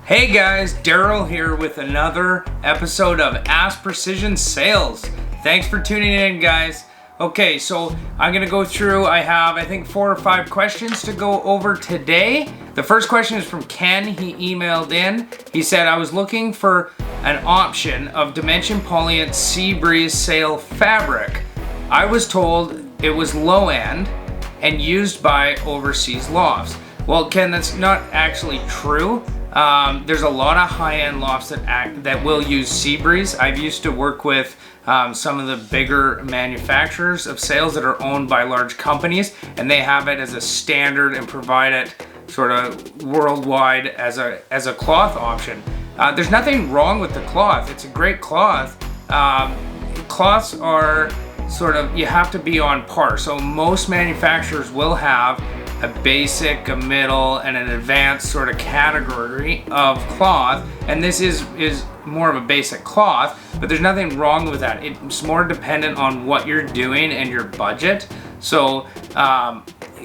Hey guys, Daryl here with another episode of Ask Precision Sails. Thanks for tuning in, guys. Okay, so I'm gonna go through, I have I think 4 or 5 questions to go over today. The first question is from Ken. He emailed in. He said, I was looking for an option of Dimension Polyant Sea Breeze sail fabric. I was told it was low end and used by overseas lofts. Well, Ken, that's not actually true. There's a lot of high-end lofts that will use Sea Breeze. I've used to work with some of the bigger manufacturers of sails that are owned by large companies, and they have it as a standard and provide it sort of worldwide as a cloth option. There's nothing wrong with the cloth. It's a great cloth. Cloths are sort of, you have to be on par. So most manufacturers will have a basic, a middle, and an advanced sort of category of cloth, and this is more of a basic cloth, but there's nothing wrong with that. It's more dependent on what you're doing and your budget. So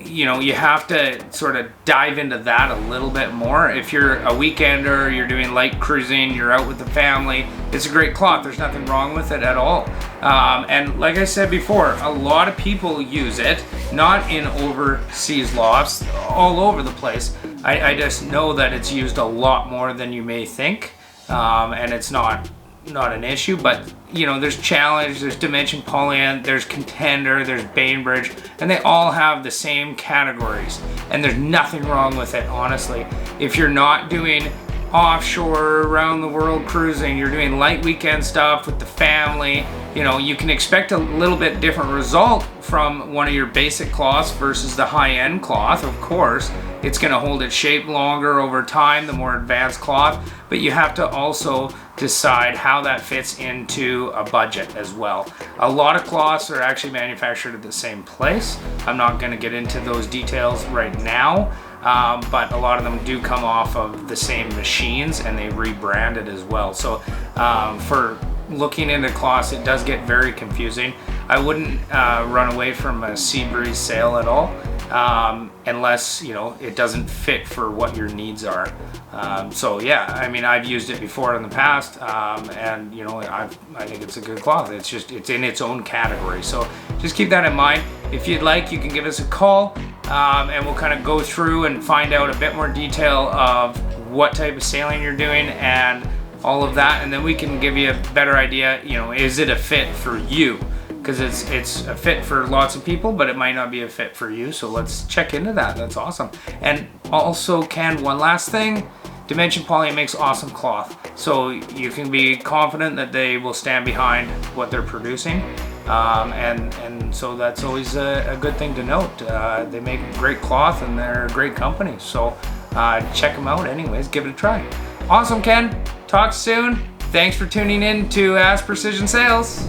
you know, you have to sort of dive into that a little bit more. If you're a weekender, you're doing light cruising, you're out with the family, it's a great cloth. There's nothing wrong with it at all. And like I said before, a lot of people use it, not in overseas lofts, all over the place. I just know that it's used a lot more than you may think, and it's not an issue. But you know, there's Challenge, there's Dimension Polyant, there's Contender, there's Bainbridge, and they all have the same categories, and there's nothing wrong with it, honestly. If you're not doing offshore, around the world cruising, you're doing light weekend stuff with the family, you know, you can expect a little bit different result from one of your basic cloths versus the high-end cloth. Of course, it's going to hold its shape longer over time, the more advanced cloth, but you have to also decide how that fits into a budget as well. A lot of cloths are actually manufactured at the same place. I'm not going to get into those details right now, but a lot of them do come off of the same machines, and they rebrand it as well. So for looking into cloths, it does get very confusing. I wouldn't run away from a Sea Breeze sail at all, unless, you know, it doesn't fit for what your needs are. So yeah, I mean, I've used it before in the past, and you know, I think it's a good cloth. It's in its own category. So just keep that in mind. If you'd like, you can give us a call, and we'll kind of go through and find out a bit more detail of what type of sailing you're doing and all of that, and then we can give you a better idea, you know, is it a fit for you? Because it's a fit for lots of people, but it might not be a fit for you. So let's check into that. That's awesome. And also, Ken, one last thing, Dimension Polyant makes awesome cloth, so you can be confident that they will stand behind what they're producing, and so that's always a good thing to note. They make great cloth, and they're a great company, so check them out anyways, give it a try. Awesome, Ken. Talk soon. Thanks for tuning in to Ask Precision Sails.